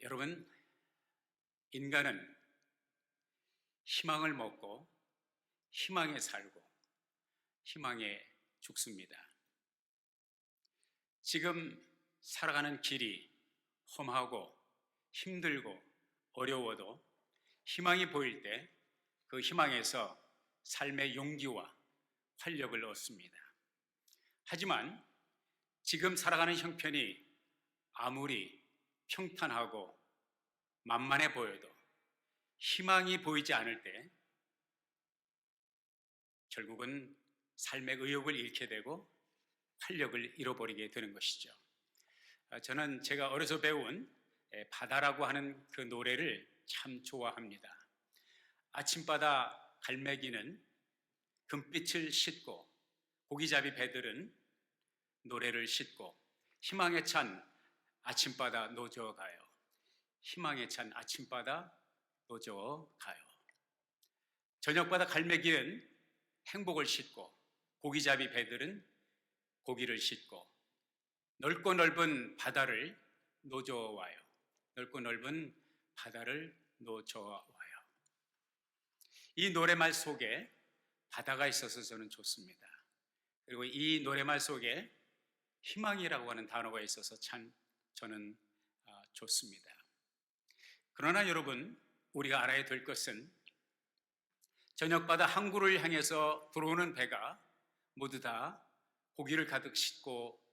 여러분, 인간은 희망을 먹고 희망에 살고 희망에 죽습니다. 지금 살아가는 길이 험하고 힘들고 어려워도 희망이 보일 때 그 희망에서 삶의 용기와 활력을 얻습니다. 하지만 지금 살아가는 형편이 아무리 평탄하고 만만해 보여도 희망이 보이지 않을 때 결국은 삶의 의욕을 잃게 되고 활력을 잃어버리게 되는 것이죠. 저는 제가 어려서 배운 바다라고 하는 그 노래를 참 좋아합니다. 아침바다 갈매기는 금빛을 싣고 고기잡이 배들은 노래를 싣고 희망에 찬 아침바다 노저가요. 희망에 찬 아침바다 노저가요. 저녁바다 갈매기는 행복을 싣고 고기잡이 배들은 고기를 싣고 넓고 넓은 바다를 노져와요. 넓고 넓은 바다를 노져와요. 이 노래말 속에 바다가 있어서 저는 좋습니다. 그리고 이 노래말 속에 희망이라고 하는 단어가 있어서 참 저는 좋습니다. 그러나 여러분, 우리가 알아야 될 것은 저녁바다 항구를 향해서 들어오는 배가 모두 다 고기를 가득 싣고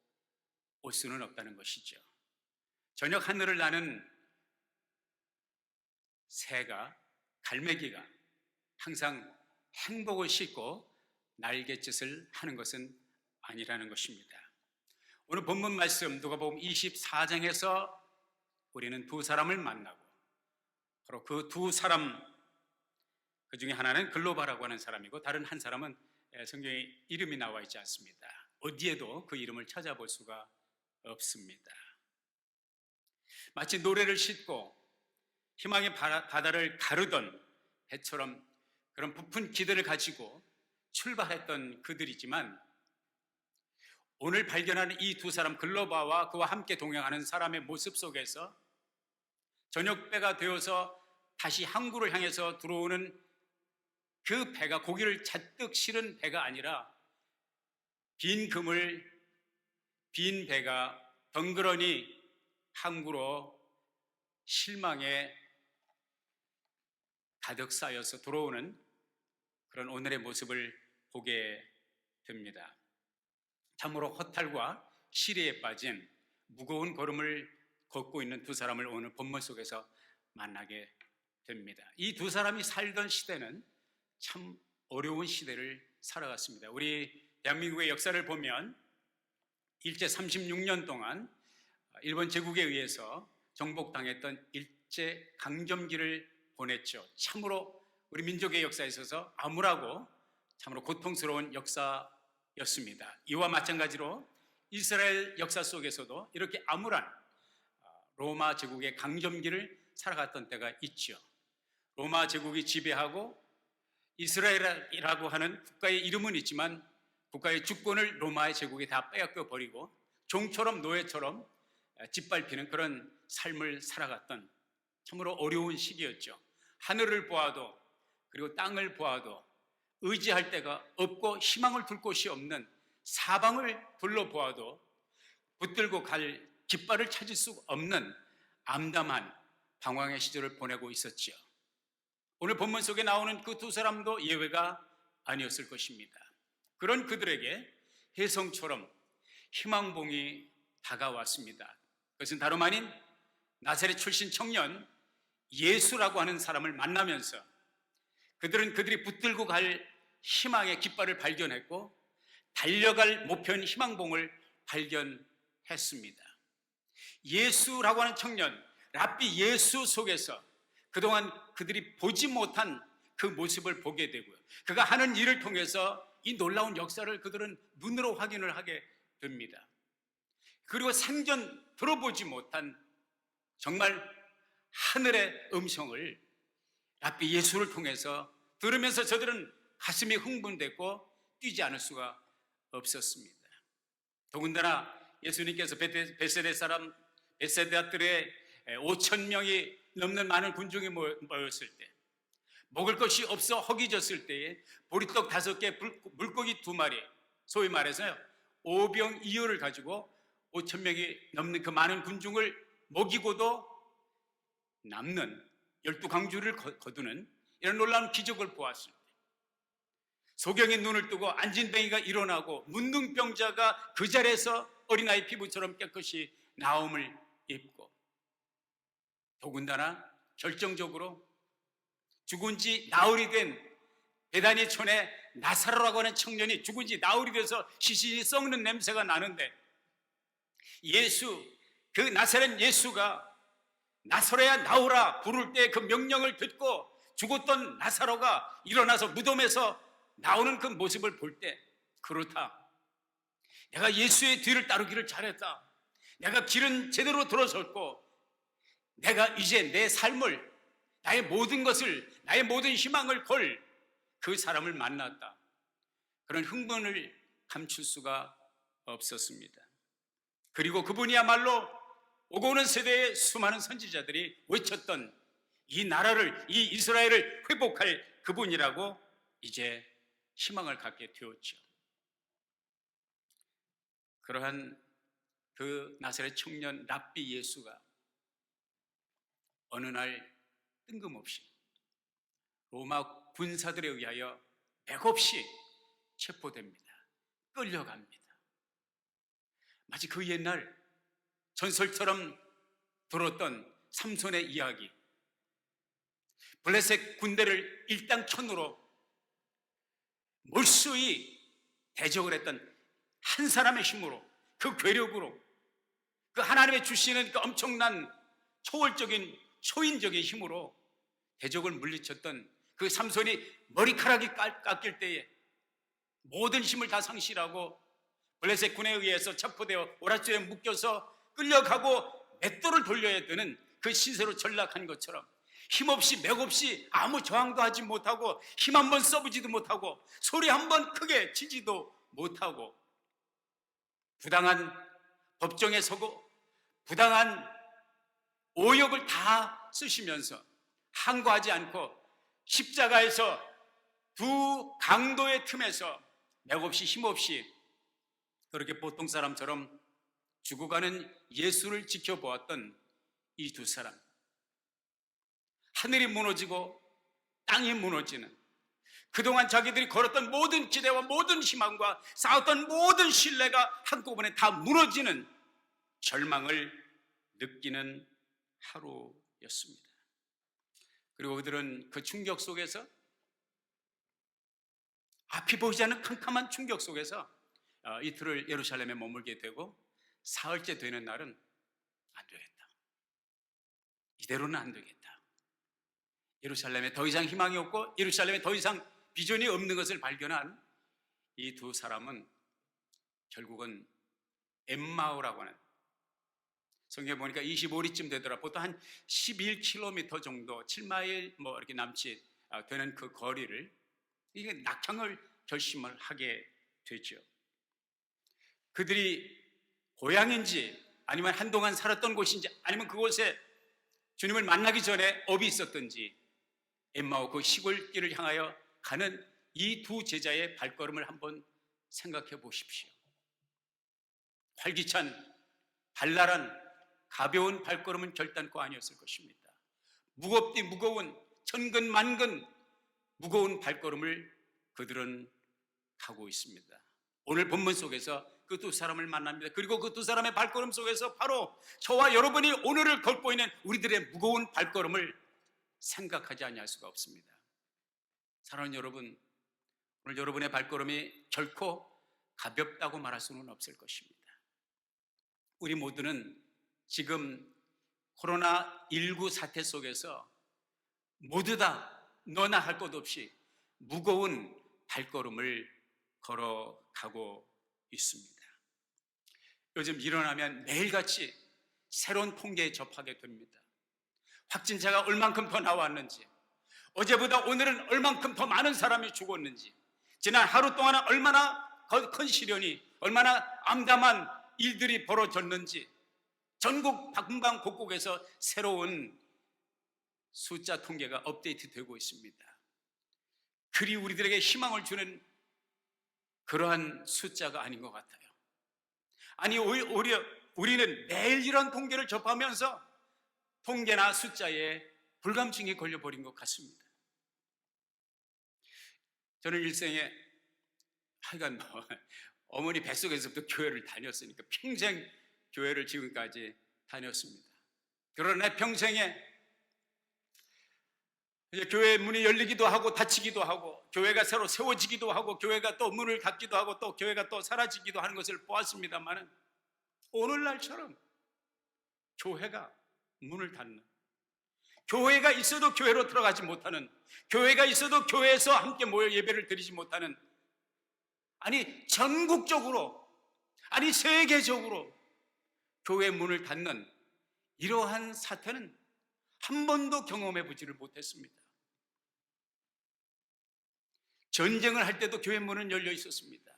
올 수는 없다는 것이죠. 저녁 하늘을 나는 새가, 갈매기가 항상 행복을 싣고 날갯짓을 하는 것은 아니라는 것입니다. 오늘 본문 말씀 누가복음 24장에서 우리는 두 사람을 만나고 바로 그 두 사람, 그 중에 하나는 글로바라고 하는 사람이고 다른 한 사람은 성경에 이름이 나와 있지 않습니다. 어디에도 그 이름을 찾아볼 수가 없습니다. 마치 노래를 싣고 희망의 바다를 가르던 배처럼 그런 부푼 기대를 가지고 출발했던 그들이지만 오늘 발견하는 이 두 사람, 글로바와 그와 함께 동행하는 사람의 모습 속에서 저녁배가 되어서 다시 항구를 향해서 들어오는 그 배가 고기를 잔뜩 실은 배가 아니라 빈 배가 덩그러니 항구로 실망에 가득 쌓여서 들어오는 그런 오늘의 모습을 보게 됩니다. 참으로 허탈과 시리에 빠진 무거운 걸음을 걷고 있는 두 사람을 오늘 본문 속에서 만나게 됩니다. 이 두 사람이 살던 시대는 참 어려운 시대를 살아갔습니다. 우리 대한민국의 역사를 보면 일제 36년 동안 일본 제국에 의해서 정복당했던 일제 강점기를 보냈죠. 참으로 우리 민족의 역사에 있어서 암울하고 참으로 고통스러운 역사였습니다. 이와 마찬가지로 이스라엘 역사 속에서도 이렇게 암울한 로마 제국의 강점기를 살아갔던 때가 있죠. 로마 제국이 지배하고 이스라엘이라고 하는 국가의 이름은 있지만 국가의 주권을 로마의 제국이 다 빼앗겨 버리고 종처럼 노예처럼 짓밟히는 그런 삶을 살아갔던 참으로 어려운 시기였죠. 하늘을 보아도 그리고 땅을 보아도 의지할 데가 없고 희망을 둘 곳이 없는 사방을 둘러보아도 붙들고 갈 깃발을 찾을 수 없는 암담한 방황의 시절을 보내고 있었지요. 오늘 본문 속에 나오는 그 두 사람도 예외가 아니었을 것입니다. 그런 그들에게 혜성처럼 희망봉이 다가왔습니다. 그것은 다름 아닌 나사렛 출신 청년 예수라고 하는 사람을 만나면서 그들은 그들이 붙들고 갈 희망의 깃발을 발견했고 달려갈 목표인 희망봉을 발견했습니다. 예수라고 하는 청년, 랍비 예수 속에서 그동안 그들이 보지 못한 그 모습을 보게 되고요. 그가 하는 일을 통해서 이 놀라운 역사를 그들은 눈으로 확인을 하게 됩니다. 그리고 생전 들어보지 못한 정말 하늘의 음성을 랍비 예수를 통해서 들으면서 저들은 가슴이 흥분됐고 뛰지 않을 수가 없었습니다. 더군다나 예수님께서 벳세다 사람 벳세다들의 5천 명이 넘는 많은 군중이 모였을 때, 먹을 것이 없어 허기졌을 때에 보리떡 5개, 물고기 2마리, 소위 말해서요, 오병이어를 가지고 5천 명이 넘는 그 많은 군중을 먹이고도 남는 12강주를 거두는 이런 놀라운 기적을 보았을 때, 소경이 눈을 뜨고 안진뱅이가 일어나고 문둥병자가 그 자리에서 어린아이 피부처럼 깨끗이 나음을 입고, 더군다나 결정적으로 죽은 지 나흘이 된 베다니 촌에 나사로라고 하는 청년이 죽은 지 나흘이 돼서 시신이 썩는 냄새가 나는데, 그 나사렛 예수가 나사로야 나오라 부를 때 그 명령을 듣고 죽었던 나사로가 일어나서 무덤에서 나오는 그 모습을 볼 때, 그렇다, 내가 예수의 뒤를 따르기를 잘했다, 내가 길은 제대로 들어섰고 내가 이제 내 삶을, 나의 모든 것을, 나의 모든 희망을 걸 그 사람을 만났다, 그런 흥분을 감출 수가 없었습니다. 그리고 그분이야말로 오고 오는 세대의 수많은 선지자들이 외쳤던 이 나라를, 이 이스라엘을 회복할 그분이라고 이제 희망을 갖게 되었죠. 그러한 그 나사렛 청년 랍비 예수가 어느 날 뜬금없이 로마 군사들에 의하여 맥없이 체포됩니다. 끌려갑니다. 마치 그 옛날 전설처럼 들었던 삼손의 이야기, 블레셋 군대를 일당천으로 몰수히 대적을 했던 한 사람의 힘으로, 그 괴력으로, 그 하나님의 주시는 그 엄청난 초월적인 초인적인 힘으로 대적을 물리쳤던 그 삼손이 머리카락이 깎일 때에 모든 힘을 다 상실하고 블레셋 군에 의해서 체포되어 오랏줄에 묶여서 끌려가고 맷돌을 돌려야 되는 그 시세로 전락한 것처럼, 힘없이 맥없이 아무 저항도 하지 못하고 힘 한 번 써보지도 못하고 소리 한 번 크게 치지도 못하고 부당한 법정에 서고 부당한 오역을 다 쓰시면서 항거하지 않고 십자가에서 두 강도의 틈에서 맥없이 힘없이 그렇게 보통 사람처럼 죽어가는 예수를 지켜보았던 이 두 사람, 하늘이 무너지고 땅이 무너지는, 그동안 자기들이 걸었던 모든 기대와 모든 희망과 쌓았던 모든 신뢰가 한꺼번에 다 무너지는 절망을 느끼는 하루였습니다. 그리고 그들은 그 충격 속에서, 앞이 보이지 않는 캄캄한 충격 속에서 이틀을 예루살렘에 머물게 되고, 사흘째 되는 날은 안 되겠다, 이대로는 안 되겠다, 예루살렘에 더 이상 희망이 없고 예루살렘에 더 이상 비전이 없는 것을 발견한 이 두 사람은 결국은 엠마오라고 하는, 성경에 보니까 25리쯤 되더라, 보통 한 11km 정도, 7마일 뭐 이렇게 남짓 되는 그 거리를, 이게 낙향을 결심을 하게 되죠. 그들이 고향인지 아니면 한동안 살았던 곳인지 아니면 그곳에 주님을 만나기 전에 업이 있었던지, 엠마오 그 시골길을 향하여 가는 이 두 제자의 발걸음을 한번 생각해 보십시오. 활기찬 발랄한 가벼운 발걸음은 결단코 아니었을 것입니다. 무겁디 무거운 천근만근 무거운 발걸음을 그들은 가고 있습니다. 오늘 본문 속에서 그 두 사람을 만납니다. 그리고 그 두 사람의 발걸음 속에서 바로 저와 여러분이 오늘을 걷고 있는 우리들의 무거운 발걸음을 생각하지 아니할 수가 없습니다. 사랑하는 여러분, 오늘 여러분의 발걸음이 결코 가볍다고 말할 수는 없을 것입니다. 우리 모두는 지금 코로나19 사태 속에서 모두 다 너나 할 것 없이 무거운 발걸음을 걸어가고 있습니다. 요즘 일어나면 매일같이 새로운 통계에 접하게 됩니다. 확진자가 얼만큼 더 나왔는지, 어제보다 오늘은 얼만큼 더 많은 사람이 죽었는지, 지난 하루 동안은 얼마나 큰 시련이, 얼마나 암담한 일들이 벌어졌는지 전국 방방곡곡에서 새로운 숫자 통계가 업데이트되고 있습니다. 그리 우리들에게 희망을 주는 그러한 숫자가 아닌 것 같아요. 아니, 오히려 우리는 매일 이런 통계를 접하면서 통계나 숫자에 불감증에 걸려버린 것 같습니다. 저는 일생에 하여간 어머니 뱃속에서부터 교회를 다녔으니까 평생 교회를 지금까지 다녔습니다. 그러나 평생에 교회 문이 열리기도 하고 닫히기도 하고 교회가 새로 세워지기도 하고 교회가 또 문을 닫기도 하고 또 교회가 또 사라지기도 하는 것을 보았습니다만 오늘날처럼 교회가 문을 닫는, 교회가 있어도 교회로 들어가지 못하는, 교회가 있어도 교회에서 함께 모여 예배를 드리지 못하는, 아니 전국적으로, 아니 세계적으로 교회 문을 닫는 이러한 사태는 한 번도 경험해 보지를 못했습니다. 전쟁을 할 때도 교회 문은 열려 있었습니다.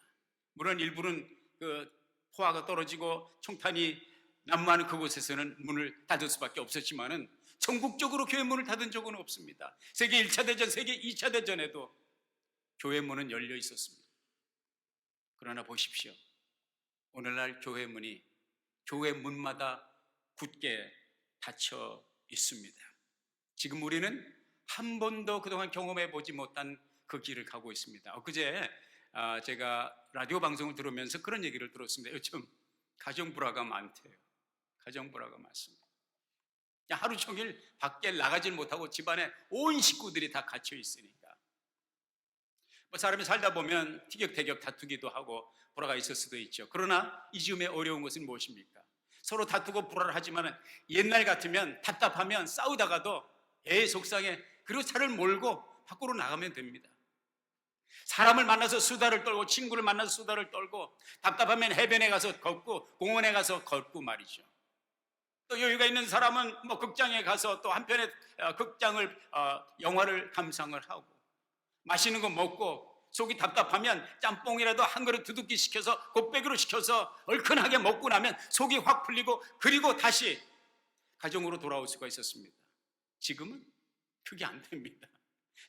물론 일부는 포화가 떨어지고 총탄이 난무하는 그곳에서는 문을 닫을 수밖에 없었지만은 전국적으로 교회 문을 닫은 적은 없습니다. 세계 1차 대전, 세계 2차 대전에도 교회 문은 열려 있었습니다. 그러나 보십시오. 오늘날 교회 문이 교회 문마다 굳게 닫혀 있습니다. 지금 우리는 한 번도 그동안 경험해 보지 못한 그 길을 가고 있습니다. 엊그제 제가 라디오 방송을 들으면서 그런 얘기를 들었습니다. 요즘 가정 불화가 많대요. 가정 불화가 많습니다. 하루 종일 밖에 나가질 못하고 집안에 온 식구들이 다 갇혀 있으니까 사람이 살다 보면 티격태격 다투기도 하고 불화가 있을 수도 있죠. 그러나 이 즈음에 어려운 것은 무엇입니까? 서로 다투고 불화를 하지만 옛날 같으면 답답하면 싸우다가도 속상해, 그리고 차를 몰고 밖으로 나가면 됩니다. 사람을 만나서 수다를 떨고 친구를 만나서 수다를 떨고 답답하면 해변에 가서 걷고 공원에 가서 걷고 말이죠. 또 여유가 있는 사람은 극장에 가서 또 한편의 영화를 감상을 하고 맛있는 거 먹고 속이 답답하면 짬뽕이라도 한 그릇 두둑기 시켜서 곱빼기로 시켜서 얼큰하게 먹고 나면 속이 확 풀리고 그리고 다시 가정으로 돌아올 수가 있었습니다. 지금은 그게 안 됩니다.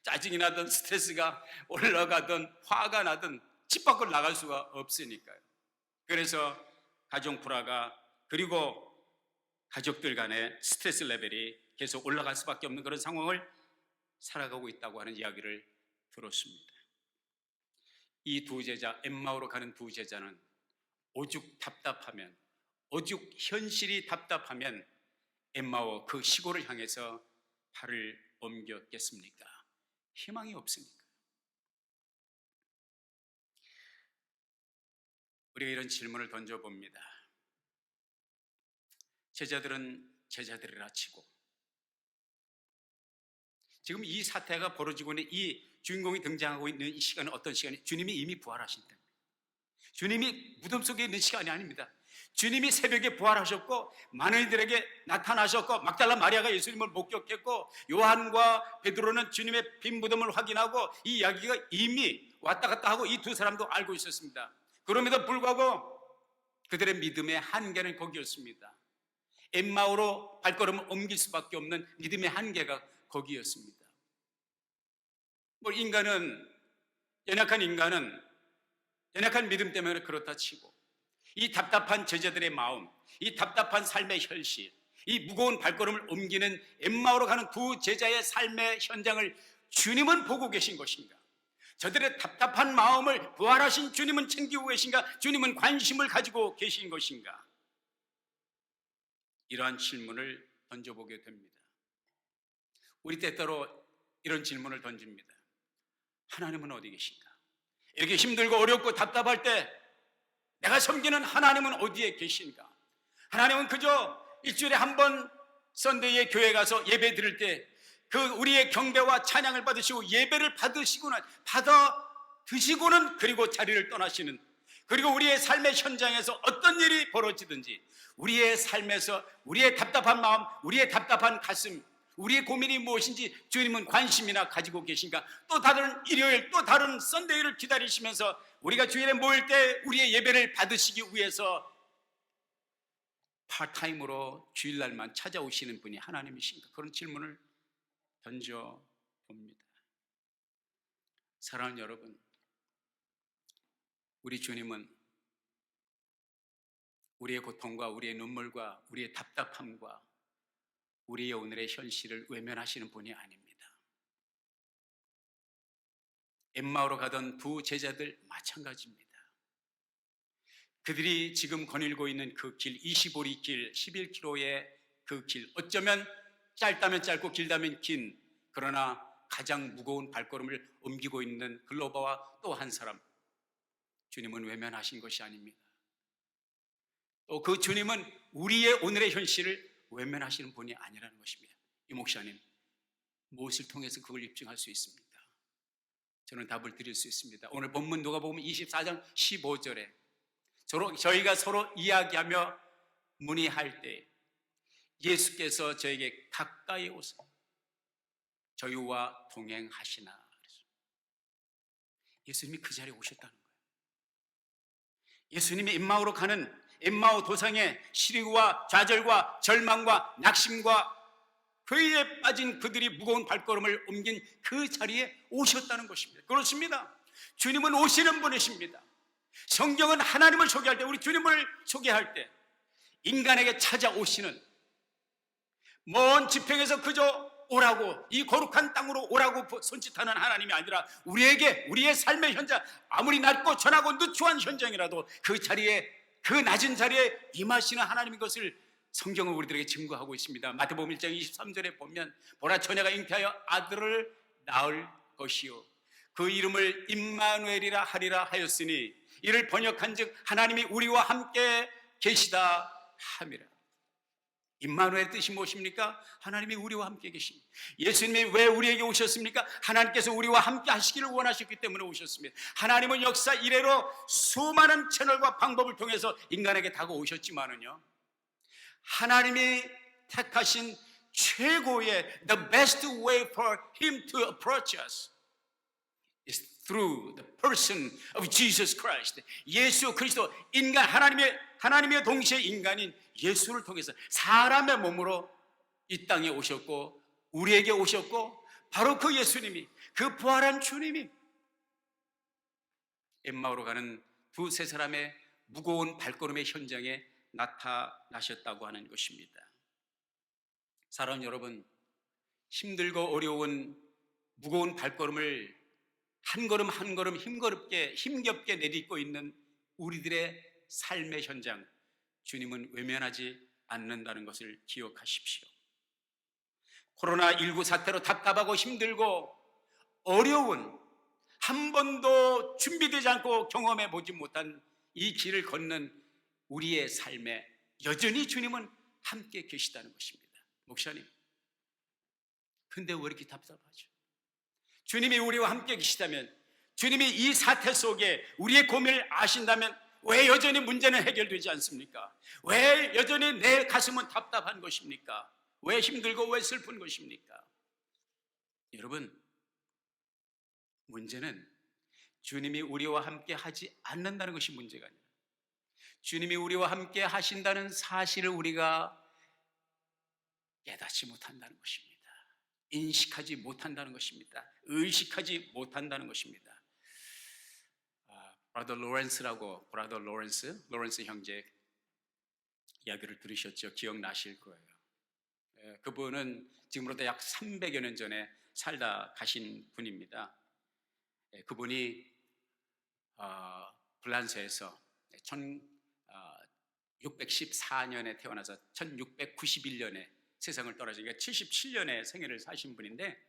짜증이 나든 스트레스가 올라가든 화가 나든 집 밖을 나갈 수가 없으니까요. 그래서 가정 불화가, 그리고 가족들 간의 스트레스 레벨이 계속 올라갈 수밖에 없는 그런 상황을 살아가고 있다고 하는 이야기를 들었습니다. 이 두 제자, 엠마오로 가는 두 제자는 오죽 답답하면, 오죽 현실이 답답하면 엠마오 그 시골을 향해서 발을 옮겼겠습니까? 희망이 없으니까. 우리가 이런 질문을 던져봅니다. 제자들은 제자들이라 치고 지금 이 사태가 벌어지고 있는 이 주인공이 등장하고 있는 이 시간은 어떤 시간이? 주님이 이미 부활하신 때입니다. 주님이 무덤 속에 있는 시간이 아닙니다. 주님이 새벽에 부활하셨고 많은 이들에게 나타나셨고 막달라 마리아가 예수님을 목격했고 요한과 베드로는 주님의 빈 무덤을 확인하고 이 이야기가 이미 왔다 갔다 하고 이 두 사람도 알고 있었습니다. 그럼에도 불구하고 그들의 믿음의 한계는 거기였습니다. 엠마오로 발걸음을 옮길 수밖에 없는 믿음의 한계가 거기였습니다. 연약한 믿음 때문에 그렇다 치고 이 답답한 제자들의 마음, 이 답답한 삶의 현실, 이 무거운 발걸음을 옮기는 엠마오로 가는 두 제자의 삶의 현장을 주님은 보고 계신 것인가? 저들의 답답한 마음을 부활하신 주님은 챙기고 계신가? 주님은 관심을 가지고 계신 것인가? 이러한 질문을 던져보게 됩니다. 우리 때때로 이런 질문을 던집니다. 하나님은 어디 계신가? 이렇게 힘들고 어렵고 답답할 때 내가 섬기는 하나님은 어디에 계신가? 하나님은 그저 일주일에 한 번 선데이에 교회 가서 예배 드릴 때 그 우리의 경배와 찬양을 받으시고 예배를 받아 드시고는 그리고 자리를 떠나시는, 그리고 우리의 삶의 현장에서 어떤 일이 벌어지든지 우리의 삶에서 우리의 답답한 마음, 우리의 답답한 가슴, 우리의 고민이 무엇인지 주님은 관심이나 가지고 계신가? 또 다른 일요일, 또 다른 선데이를 기다리시면서 우리가 주일에 모일 때 우리의 예배를 받으시기 위해서 파트타임으로 주일날만 찾아오시는 분이 하나님이신가? 그런 질문을 던져봅니다. 사랑하는 여러분, 우리 주님은 우리의 고통과 우리의 눈물과 우리의 답답함과 우리의 오늘의 현실을 외면하시는 분이 아닙니다. 엠마오로 가던 두 제자들 마찬가지입니다. 그들이 지금 거닐고 있는 그 길, 25리 길, 11km의 그 길, 어쩌면 짧다면 짧고 길다면 긴, 그러나 가장 무거운 발걸음을 옮기고 있는 글로바와 또 한 사람, 주님은 외면하신 것이 아닙니다. 또 그 주님은 우리의 오늘의 현실을 외면하시는 분이 아니라는 것입니다. 이 목사님, 무엇을 통해서 그걸 입증할 수 있습니까? 저는 답을 드릴 수 있습니다. 오늘 본문 누가복음 24장 15절에 저희가 서로 이야기하며 문의할 때 예수께서 저에게 가까이 오사 저희와 동행하시나. 예수님이 그 자리에 오셨다는 거예요. 예수님이 엠마오로 가는 엠마오 도상의 시리와 좌절과 절망과 낙심과 회의에 빠진 그들이 무거운 발걸음을 옮긴 그 자리에 오셨다는 것입니다. 그렇습니다. 주님은 오시는 분이십니다. 성경은 하나님을 소개할 때, 우리 주님을 소개할 때 인간에게 찾아오시는, 먼 지평에서 그저 오라고, 이 거룩한 땅으로 오라고 손짓하는 하나님이 아니라 우리에게 우리의 삶의 현장, 아무리 낮고 전하고 누추한 현장이라도 그 자리에, 그 낮은 자리에 임하시는 하나님인 것을 성경은 우리들에게 증거하고 있습니다. 마태복음 1장 23절에 보면 보라, 처녀가 잉태하여 아들을 낳을 것이요 그 이름을 임마누엘이라 하리라 하였으니 이를 번역한즉 하나님이 우리와 함께 계시다 함이라. 임마누엘의 뜻이 무엇입니까? 하나님이 우리와 함께 계십니다. 예수님이 왜 우리에게 오셨습니까? 하나님께서 우리와 함께 하시기를 원하셨기 때문에 오셨습니다. 하나님은 역사 이래로 수많은 채널과 방법을 통해서 인간에게 다가오셨지만은요, 하나님이 택하신 최고의 the best way for him to approach us is through the person of Jesus Christ. 예수 그리스도, 인간, 하나님의 동시에 인간인 예수를 통해서 사람의 몸으로 이 땅에 오셨고 우리에게 오셨고, 바로 그 예수님이, 그 부활한 주님이 엠마오로 가는 두세 사람의 무거운 발걸음의 현장에 나타나셨다고 하는 것입니다. 사랑하는 여러분, 힘들고 어려운 무거운 발걸음을 한 걸음 한 걸음 힘겹게 내딛고 있는 우리들의 삶의 현장, 주님은 외면하지 않는다는 것을 기억하십시오. 코로나19 사태로 답답하고 힘들고 어려운, 한 번도 준비되지 않고 경험해 보지 못한 이 길을 걷는 우리의 삶에 여전히 주님은 함께 계시다는 것입니다. 목사님, 근데 왜 이렇게 답답하죠? 주님이 우리와 함께 계시다면, 주님이 이 사태 속에 우리의 고민을 아신다면 왜 여전히 문제는 해결되지 않습니까? 왜 여전히 내 가슴은 답답한 것입니까? 왜 힘들고 왜 슬픈 것입니까? 여러분, 문제는 주님이 우리와 함께 하지 않는다는 것이 문제가 아니라 주님이 우리와 함께 하신다는 사실을 우리가 깨닫지 못한다는 것입니다. 인식하지 못한다는 것입니다. 의식하지 못한다는 것입니다. 브라더 로렌스 형제 이야기를 들으셨죠? 기억나실 거예요. 그분은 지금으로부터 약 300여 년 전에 살다 가신 분입니다. 그분이 불란서에서 1614년에 태어나서 1691년에 세상을 떠나시니까 77년의 생애를 사신 분인데,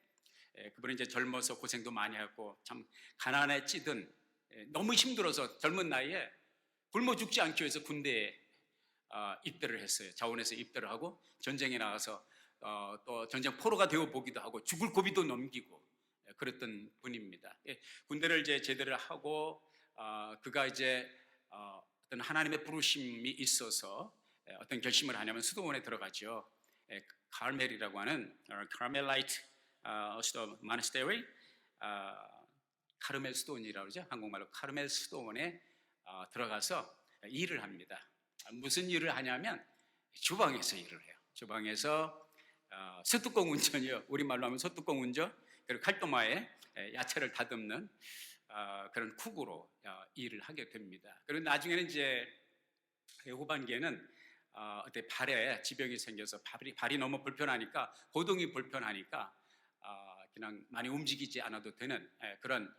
그분은 이제 젊어서 고생도 많이 하고 참 가난에 찌든 너무 힘들어서 젊은 나이에 굶어 죽지 않기 위해서 군대에 입대를 했어요. 자원에서 입대를 하고 전쟁에 나가서 또 전쟁 포로가 되어 보기도 하고 죽을 고비도 넘기고 그랬던 분입니다. 군대를 이제 제대를 하고 그가 이제 어떤 하나님의 부르심이 있어서 어떤 결심을 하냐면 수도원에 들어가죠. 카르멜이라고 하는 카르멜라이트 모나스테리, 카르멜 수도원이라고 그러죠. 한국말로 카르멜 수도원에 들어가서 일을 합니다. 무슨 일을 하냐면 주방에서 일을 해요. 주방에서 소뚜껑 운전이요. 우리말로 하면 소뚜껑 운전. 그리고 칼도마에 야채를 다듬는 그런 쿡으로 일을 하게 됩니다. 그리고 나중에는 이제 후반기에는 어때 발에 지병이 생겨서 발이 너무 불편하니까, 고동이 불편하니까 그냥 많이 움직이지 않아도 되는 그런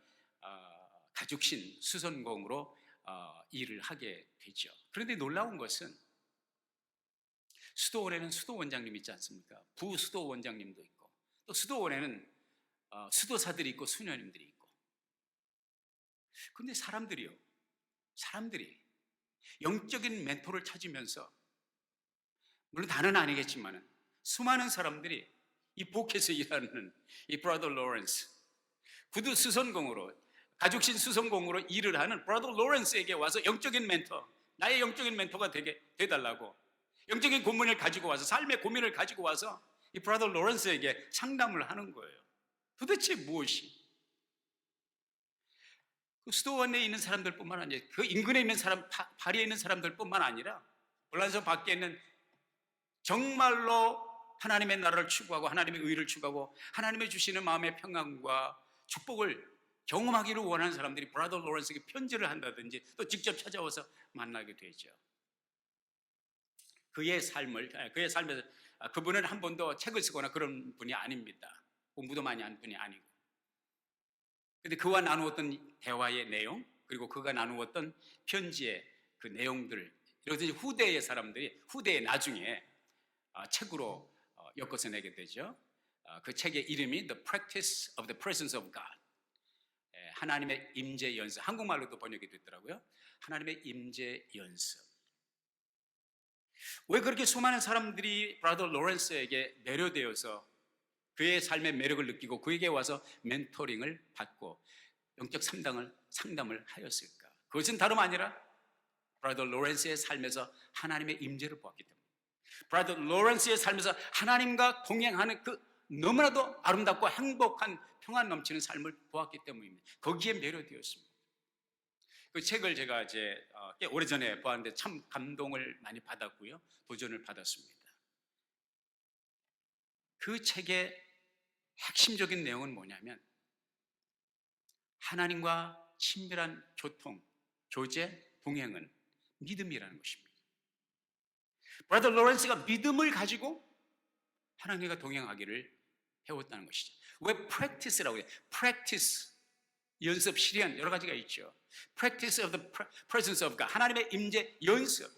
가죽신 수선공으로 일을 하게 되죠. 그런데 놀라운 것은 수도원에는 수도원장님 있지 않습니까? 부수도원장님도 있고, 또 수도원에는 수도사들이 있고 수녀님들이 있고. 그런데 사람들이 영적인 멘토를 찾으면서, 물론 다는 아니겠지만 수많은 사람들이 이 복에서 일하는 이 브라더 로렌스, 구두 수선공으로, 가죽신 수선공으로 일을 하는 브라더 로렌스에게 와서 영적인 멘토, 나의 영적인 멘토가 되게 해달라고, 영적인 고민을 가지고 와서, 삶의 고민을 가지고 와서 이 브라더 로렌스에게 상담을 하는 거예요. 도대체 무엇이? 그 수도원에 있는 사람들뿐만 아니라, 그 인근에 있는 사람, 파리에 있는 사람들뿐만 아니라 올란서 밖에 있는 정말로 하나님의 나라를 추구하고 하나님의 의를 추구하고 하나님의 주시는 마음의 평안과 축복을 경험하기를 원하는 사람들이 브라더 로렌스에게 편지를 한다든지 또 직접 찾아와서 만나게 되죠. 그의 삶에서, 그분은 한 번도 책을 쓰거나 그런 분이 아닙니다. 공부도 많이 한 분이 아니고. 그런데 그와 나누었던 대화의 내용, 그리고 그가 나누었던 편지의 그 내용들, 이것이 후대의 사람들이 후대의 나중에 책으로 엮어서 내게 되죠. 그 책의 이름이 The Practice of the Presence of God, 하나님의 임재 연습, 한국말로도 번역이 됐더라고요. 하나님의 임재 연습. 왜 그렇게 수많은 사람들이 브라더 로렌스에게 매료되어서 그의 삶의 매력을 느끼고 그에게 와서 멘토링을 받고 영적 상담을 하였을까? 그것은 다름 아니라 브라더 로렌스의 삶에서 하나님의 임재를 보았기 때문에, 브라더 로렌스의 삶에서 하나님과 동행하는 그 너무나도 아름답고 행복한 평안 넘치는 삶을 보았기 때문입니다. 거기에 매료되었습니다. 그 책을 제가 이제 꽤 오래전에 보았는데 참 감동을 많이 받았고요, 도전을 받았습니다. 그 책의 핵심적인 내용은 뭐냐면, 하나님과 친밀한 교제, 동행은 믿음이라는 것입니다. 브라더 로렌스가 믿음을 가지고 하나님과 동행하기를 해왔다는 것이죠. 왜 practice라고 해요? practice, 연습, 실현, 여러 가지가 있죠. practice of the presence of God, 하나님의 임재 연습.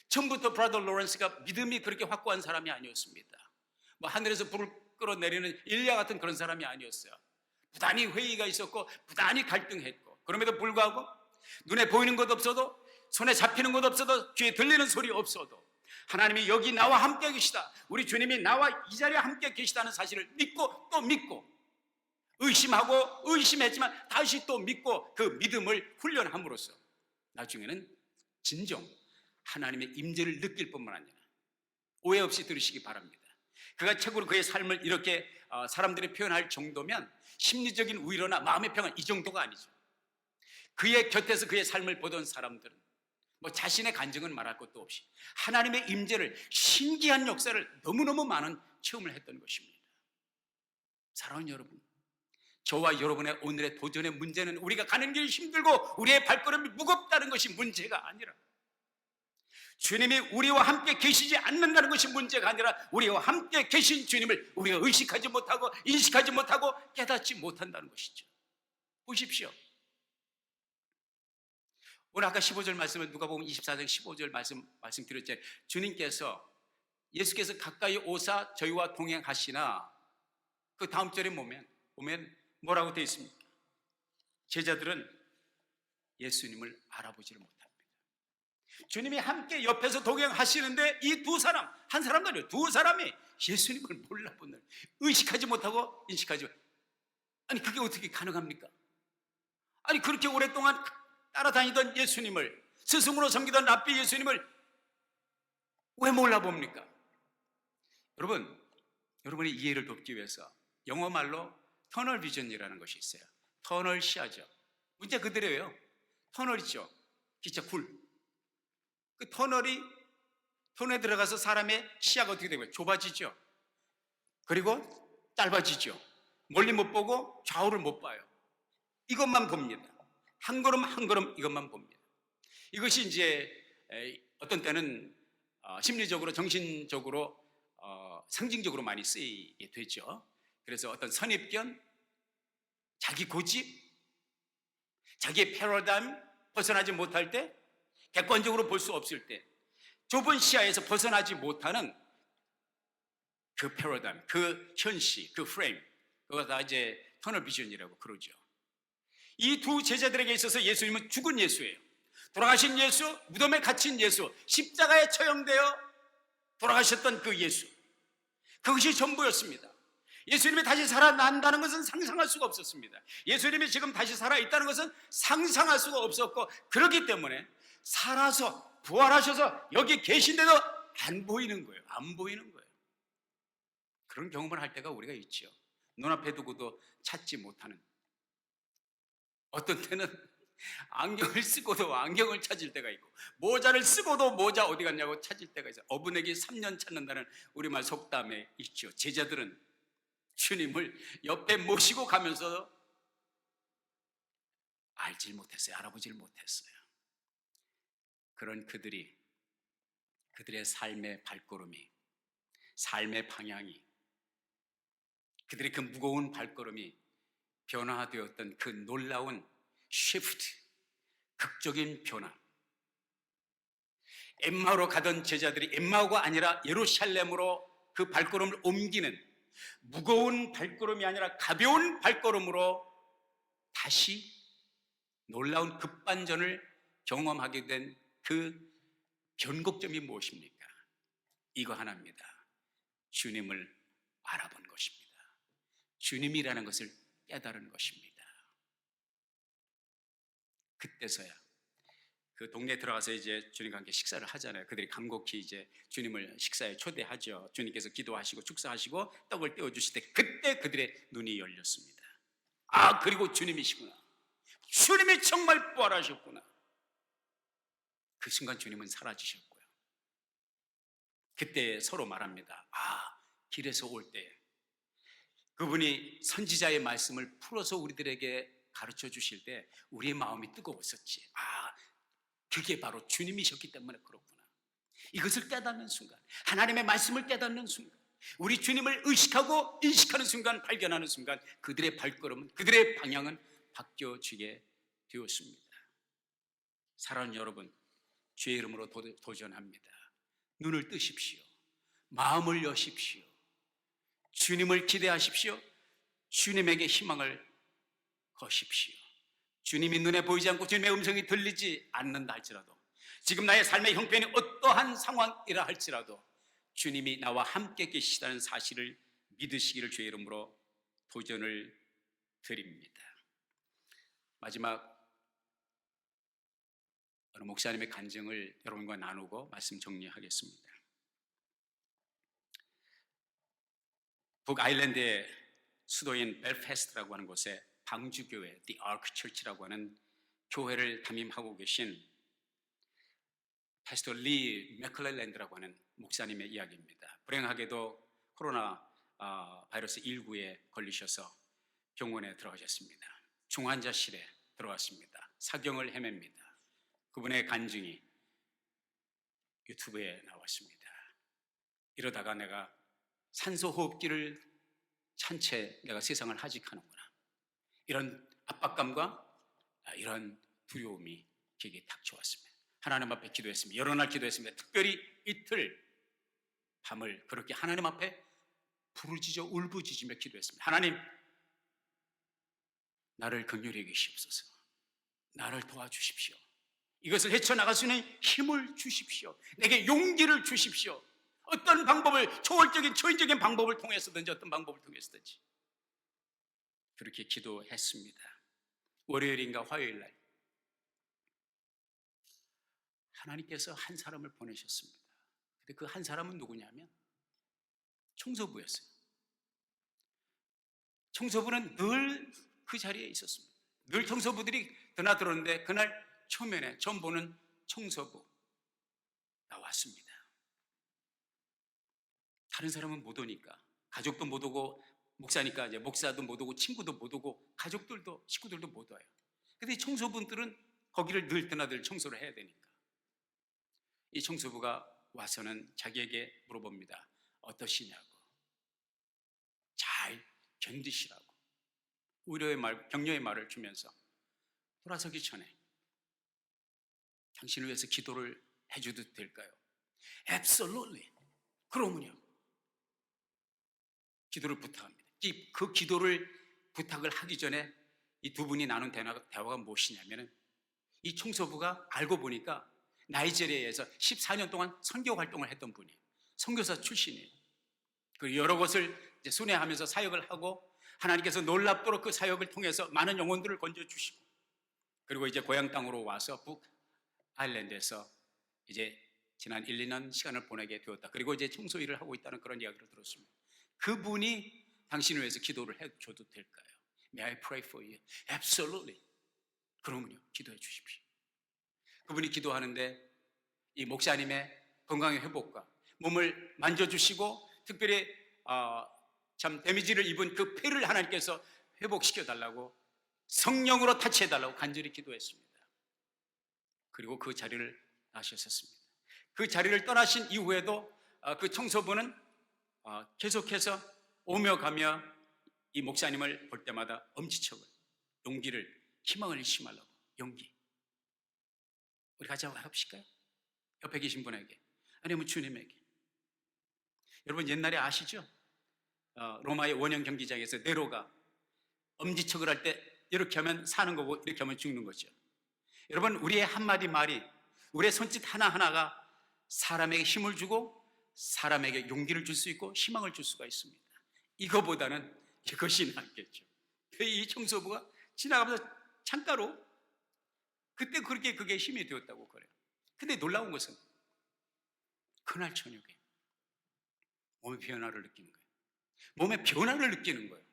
처음부터 브라더 로렌스가 믿음이 그렇게 확고한 사람이 아니었습니다. 뭐 하늘에서 불을 끌어내리는 일리야 같은 그런 사람이 아니었어요. 부단히 회의가 있었고 부단히 갈등했고, 그럼에도 불구하고 눈에 보이는 것 없어도, 손에 잡히는 것 없어도, 귀에 들리는 소리 없어도 하나님이 여기 나와 함께 계시다, 우리 주님이 나와 이 자리에 함께 계시다는 사실을 믿고 또 믿고, 의심하고 의심했지만 다시 또 믿고, 그 믿음을 훈련함으로써 나중에는 진정 하나님의 임재를 느낄 뿐만 아니라, 오해 없이 들으시기 바랍니다. 그가 책으로 그의 삶을 이렇게 사람들이 표현할 정도면 심리적인 위로나 마음의 평안, 이 정도가 아니죠. 그의 곁에서 그의 삶을 보던 사람들은 뭐 자신의 간증은 말할 것도 없이 하나님의 임재를, 신기한 역사를 너무너무 많은 체험을 했던 것입니다. 사랑하는 여러분, 저와 여러분의 오늘의 도전의 문제는 우리가 가는 길이 힘들고 우리의 발걸음이 무겁다는 것이 문제가 아니라, 주님이 우리와 함께 계시지 않는다는 것이 문제가 아니라, 우리와 함께 계신 주님을 우리가 의식하지 못하고 인식하지 못하고 깨닫지 못한다는 것이죠. 보십시오. 오늘 아까 15절 말씀을, 누가복음 24장 15절 말씀드렸잖아요. 주님께서, 예수께서 가까이 오사 저희와 동행하시나, 그 다음 절에 보면 뭐라고 되어 있습니까? 제자들은 예수님을 알아보지를 못합니다. 주님이 함께 옆에서 동행하시는데 이 두 사람, 한 사람도 아니에요, 두 사람이 예수님을 몰라보는, 의식하지 못하고 인식하지 못하고. 아니 그게 어떻게 가능합니까? 아니 그렇게 오랫동안 따라다니던 예수님을, 스승으로 섬기던 랍비 예수님을 왜 몰라봅니까? 여러분의 이해를 돕기 위해서 영어 말로 터널 비전이라는 것이 있어요. 터널 시야죠. 문제 그대로예요. 터널 있죠, 기차 굴. 그 터널이 터널에 들어가서 사람의 시야가 어떻게 되고요? 좁아지죠. 그리고 짧아지죠. 멀리 못 보고 좌우를 못 봐요. 이것만 봅니다. 한 걸음 한 걸음 이것만 봅니다. 이것이 이제 어떤 때는 심리적으로, 정신적으로, 상징적으로 많이 쓰이게 되죠. 그래서 어떤 선입견, 자기 고집, 자기의 패러다임 벗어나지 못할 때, 객관적으로 볼 수 없을 때, 좁은 시야에서 벗어나지 못하는 그 패러다임, 그 현시, 그 프레임, 그거 다 이제 터널 비전이라고 그러죠. 이 두 제자들에게 있어서 예수님은 죽은 예수예요. 돌아가신 예수, 무덤에 갇힌 예수, 십자가에 처형되어 돌아가셨던 그 예수, 그것이 전부였습니다. 예수님이 다시 살아난다는 것은 상상할 수가 없었습니다. 예수님이 지금 다시 살아있다는 것은 상상할 수가 없었고, 그렇기 때문에 살아서 부활하셔서 여기 계신데도 안 보이는 거예요. 안 보이는 거예요. 그런 경험을 할 때가 우리가 있죠. 눈앞에 두고도 찾지 못하는, 어떤 때는 안경을 쓰고도 안경을 찾을 때가 있고, 모자를 쓰고도 모자 어디 갔냐고 찾을 때가 있어요. 어분에게 3년 찾는다는 우리말 속담에 있죠. 제자들은 주님을 옆에 모시고 가면서 알질 못했어요. 알아보질 못했어요. 그런 그들의 삶의 발걸음이, 삶의 방향이, 그들의 그 무거운 발걸음이 변화되었던 그 놀라운 시프트, 극적인 변화. 엠마오로 가던 제자들이 엠마오가 아니라 예루살렘으로 그 발걸음을 옮기는, 무거운 발걸음이 아니라 가벼운 발걸음으로 다시 놀라운 급반전을 경험하게 된 그 변곡점이 무엇입니까? 이거 하나입니다. 주님을 알아본 것입니다. 주님이라는 것을 깨달은 것입니다. 그때서야 그 동네에 들어가서 이제 주님과 함께 식사를 하잖아요. 그들이 간곡히 이제 주님을 식사에 초대하죠. 주님께서 기도하시고 축사하시고 떡을 떼어주실 때, 그때 그들의 눈이 열렸습니다. 아, 그리고 주님이시구나. 주님이 정말 부활하셨구나. 그 순간 주님은 사라지셨고요. 그때 서로 말합니다. 아, 길에서 올 때 그분이 선지자의 말씀을 풀어서 우리들에게 가르쳐 주실 때 우리의 마음이 뜨거웠었지. 아, 그게 바로 주님이셨기 때문에 그렇구나. 이것을 깨닫는 순간, 하나님의 말씀을 깨닫는 순간, 우리 주님을 의식하고 인식하는 순간, 발견하는 순간, 그들의 발걸음은, 그들의 방향은 바뀌어지게 되었습니다. 사랑하는 여러분, 주의 이름으로 도전합니다. 눈을 뜨십시오. 마음을 여십시오. 주님을 기대하십시오. 주님에게 희망을 거십시오. 주님이 눈에 보이지 않고 주님의 음성이 들리지 않는다 할지라도, 지금 나의 삶의 형편이 어떠한 상황이라 할지라도 주님이 나와 함께 계시다는 사실을 믿으시기를 주의 이름으로 도전을 드립니다. 마지막 어느 목사님의 간증을 여러분과 나누고 말씀 정리하겠습니다. 북아일랜드의 수도인 벨패스트라고 하는 곳에 방주교회 The Ark Church라고 하는 교회를 담임하고 계신 패스터 리 맥클렐랜드라고 하는 목사님의 이야기입니다. 불행하게도 코로나 바이러스 19에 걸리셔서 병원에 들어가셨습니다. 중환자실에 들어갔습니다. 사경을 헤맵니다. 그분의 간증이 유튜브에 나왔습니다. 이러다가 내가 산소호흡기를 찬 채 내가 세상을 하직하는구나. 이런 압박감과 이런 두려움이 제게 닥쳐왔습니다. 하나님 앞에 기도했습니다. 여러 날 기도했습니다. 특별히 이틀 밤을 그렇게 하나님 앞에 부르짖어 울부짖으며 기도했습니다. 하나님, 나를 긍휼히 여기시옵소서. 나를 도와주십시오. 이것을 헤쳐나갈 수 있는 힘을 주십시오. 내게 용기를 주십시오. 어떤 방법을, 초월적인 초인적인 방법을 통해서든지, 어떤 방법을 통해서든지 그렇게 기도했습니다. 월요일인가 화요일 날 하나님께서 한 사람을 보내셨습니다. 근데 그 한 사람은 누구냐면 청소부였어요. 청소부는 늘 그 자리에 있었습니다. 늘 청소부들이 드나들었는데 그날 초면에 처음 보는 청소부 나왔습니다. 다른 사람은 못 오니까, 가족도 못 오고, 목사니까 이제 목사도 못 오고, 친구도 못 오고, 가족들도, 식구들도 못 와요. 근데 이 청소부들은 거기를 늘 드나들 청소를 해야 되니까 이 청소부가 와서는 자기에게 물어봅니다. 어떠시냐고, 잘 견디시라고 위로의 말, 격려의 말을 주면서 돌아서기 전에 당신을 위해서 기도를 해줘도 될까요? Absolutely. 그러면요, 기도를 부탁합니다. 그 기도를 부탁을 하기 전에 이 두 분이 나눈 대화가 무엇이냐면은, 이 청소부가 알고 보니까 나이지리아에서 14년 동안 선교 활동을 했던 분이에요. 선교사 출신이에요. 그리고 여러 곳을 이제 순회하면서 사역을 하고, 하나님께서 놀랍도록 그 사역을 통해서 많은 영혼들을 건져주시고, 그리고 이제 고향 땅으로 와서 북 아일랜드에서 이제 지난 1, 2년 시간을 보내게 되었다. 그리고 이제 청소 일을 하고 있다는 그런 이야기를 들었습니다. 그분이 당신을 위해서 기도를 해줘도 될까요? May I pray for you? Absolutely. 그러면요, 기도해 주십시오. 그분이 기도하는데 이 목사님의 건강의 회복과 몸을 만져주시고, 특별히 참 데미지를 입은 그 폐를 하나님께서 회복시켜 달라고, 성령으로 타치해 달라고 간절히 기도했습니다. 그리고 그 자리를 나셨었습니다. 그 자리를 떠나신 이후에도 그 청소부는 계속해서 오며 가며 이 목사님을 볼 때마다 엄지척을, 용기를, 희망을 심으려고 용기. 우리 같이 한번 해보실까요? 옆에 계신 분에게, 아니면 주님에게. 여러분 옛날에 아시죠? 로마의 원형 경기장에서 네로가 엄지척을 할 때 이렇게 하면 사는 거고 이렇게 하면 죽는 거죠. 여러분, 우리의 한마디 말이, 우리의 손짓 하나하나가 사람에게 힘을 주고 사람에게 용기를 줄 수 있고 희망을 줄 수가 있습니다. 이거보다는 이것이 낫겠죠. 이 청소부가 지나가면서 창가로 그때 그게 힘이 되었다고 그래요. 근데 놀라운 것은 그날 저녁에 몸의 변화를 느끼는 거예요. 몸의 변화를 느끼는 거예요.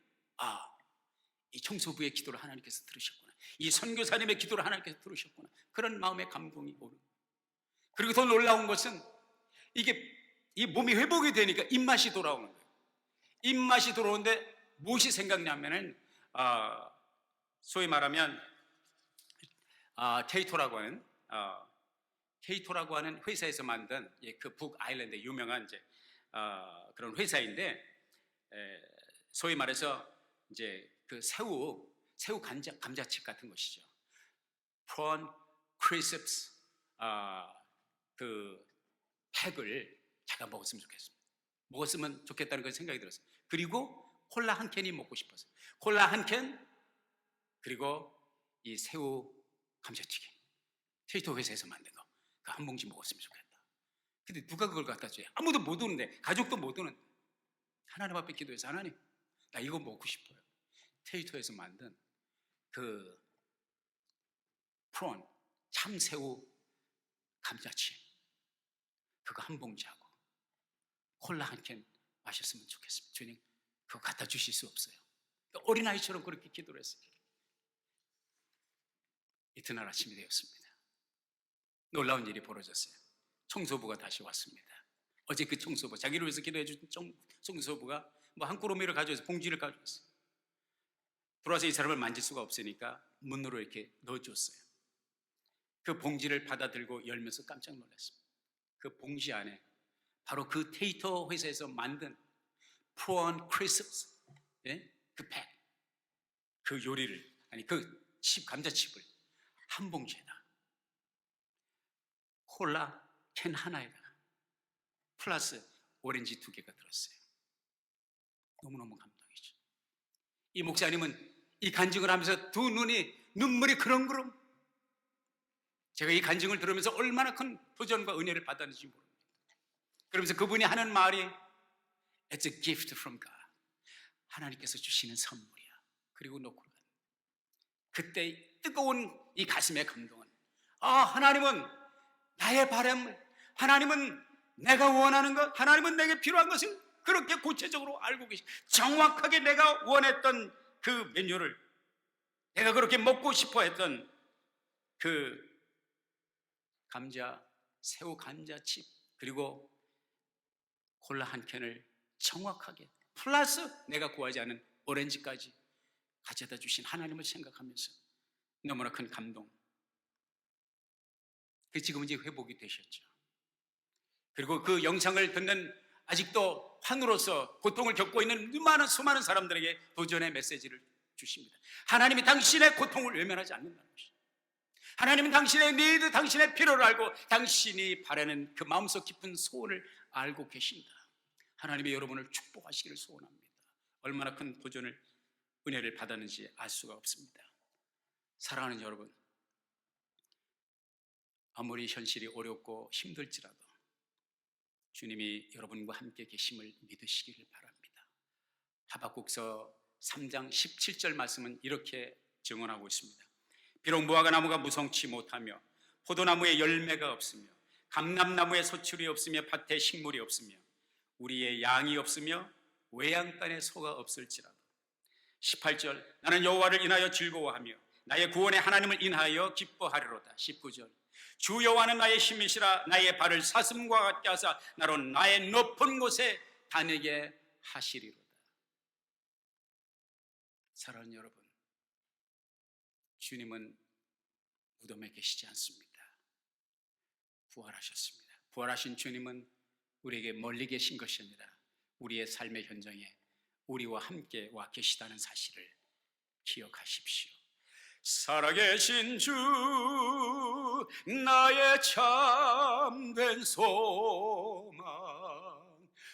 이 청소부의 기도를 하나님께서 들으셨구나. 이 선교사님의 기도를 하나님께서 들으셨구나. 그런 마음의 감동이 오는 거예요. 그리고 더 놀라운 것은 이 몸이 회복이 되니까 입맛이 돌아오는 거예요. 입맛이 돌아오는데 무엇이 생각나면은 소위 말하면 케이토라고 하는 회사에서 만든 그 북 아일랜드 유명한 이제 그런 회사인데, 소위 말해서 이제 그 새우 감자칩 같은 것이죠. prawn crisps 그 팩을 제가 먹었으면 좋겠습니다. 먹었으면 좋겠다는 그 생각이 들었어요. 그리고 콜라 한 캔이 먹고 싶었어요. 콜라 한 캔, 그리고 이 새우 감자튀김, 테이토 회사에서 만든 거, 그 한 봉지 먹었으면 좋겠다. 근데 누가 그걸 갖다 줘요? 아무도 못 오는데, 가족도 못 오는데, 하나님 앞에 기도해서, 하나님, 나 이거 먹고 싶어요. 테이토에서 만든 그 프론, 참새우 감자칩, 그거 한 봉지하고 콜라 한 캔 마셨으면 좋겠습니다. 주님, 그거 갖다 주실 수 없어요. 어린아이처럼 그렇게 기도를 했어요. 이튿날 아침이 되었습니다. 놀라운 일이 벌어졌어요. 청소부가 다시 왔습니다. 어제 그 청소부, 자기를 위해서 기도해 준 청소부가 한 꾸러미를 가져와서 봉지를 가져왔어요. 들어와서 이 사람을 만질 수가 없으니까 문으로 이렇게 넣어줬어요. 그 봉지를 받아들고 열면서 깜짝 놀랐습니다. 그 봉지 안에 바로 그 테이토 회사에서 만든 prawn crisps, 그 팩, 그 요리를, 그 감자칩을 한 봉지에다 콜라 캔 하나에다가 플러스 오렌지 2개가 들었어요. 너무너무 감동이죠. 이 목사님은 이 간증을 하면서 두 눈이 눈물이 그렁그렁. 제가 이 간증을 들으면서 얼마나 큰 도전과 은혜를 받았는지 모릅니다. 그러면서 그분이 하는 말이 It's a gift from God. 하나님께서 주시는 선물이야. 그리고 놓고 간. 그때 뜨거운 이 가슴의 감동은, 하나님은 나의 바람을, 하나님은 내가 원하는 것, 하나님은 내게 필요한 것을 그렇게 구체적으로 알고 계시, 정확하게 내가 원했던 그 메뉴를, 내가 그렇게 먹고 싶어 했던 그 새우 감자칩, 그리고 콜라 한 캔을 정확하게 플러스 내가 구하지 않은 오렌지까지 가져다 주신 하나님을 생각하면서 너무나 큰 감동. 그 지금 이제 회복이 되셨죠. 그리고 그 영상을 듣는 아직도 환우로서 고통을 겪고 있는 수많은 사람들에게 도전의 메시지를 주십니다. 하나님이 당신의 고통을 외면하지 않는다는 것이죠. 하나님은 당신의 니드, 당신의 필요를 알고 당신이 바라는 그 마음속 깊은 소원을 알고 계신다. 하나님이 여러분을 축복하시기를 소원합니다. 얼마나 큰 도전을, 은혜를 받았는지 알 수가 없습니다. 사랑하는 여러분, 아무리 현실이 어렵고 힘들지라도 주님이 여러분과 함께 계심을 믿으시기를 바랍니다. 하박국서 3장 17절 말씀은 이렇게 증언하고 있습니다. 비록 무화과 나무가 무성치 못하며 포도나무에 열매가 없으며 감람나무에 소출이 없으며 밭에 식물이 없으며 우리의 양이 없으며 외양간에 소가 없을지라도 18절 나는 여호와를 인하여 즐거워하며 나의 구원의 하나님을 인하여 기뻐하리로다. 19절 주 여호와는 나의 힘이시라 나의 발을 사슴과 같게 하사 나로 나의 높은 곳에 다니게 하시리로다. 사랑하는 여러분, 주님은 무덤에 계시지 않습니다. 부활하셨습니다. 부활하신 주님은 우리에게 멀리 계신 것이 아니라 우리의 삶의 현장에 우리와 함께 와 계시다는 사실을 기억하십시오. 살아계신 주 나의 참된 소망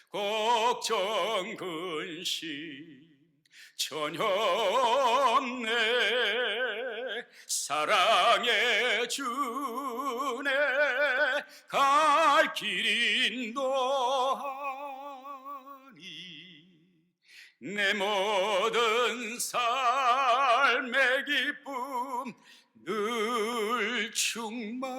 걱정 근심 전혀 없네. 사랑해 주네 갈 길 인도하니 내 모든 삶의 기쁨 늘 충만하네.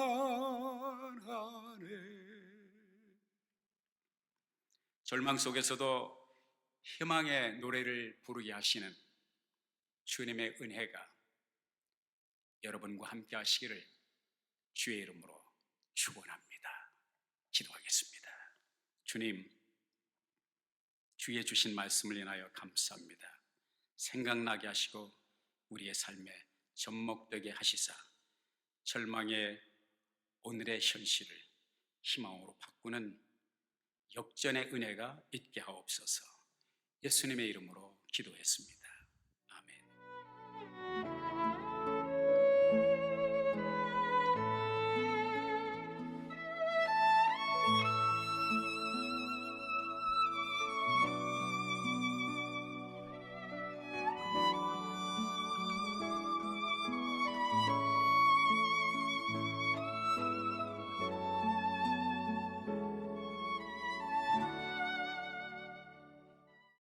절망 속에서도 희망의 노래를 부르게 하시는 주님의 은혜가 여러분과 함께 하시기를 주의 이름으로 축원합니다. 기도하겠습니다. 주님, 주의 주신 말씀을 인하여 감사합니다. 생각나게 하시고 우리의 삶에 접목되게 하시사 절망의 오늘의 현실을 희망으로 바꾸는 역전의 은혜가 있게 하옵소서. 예수님의 이름으로 기도했습니다.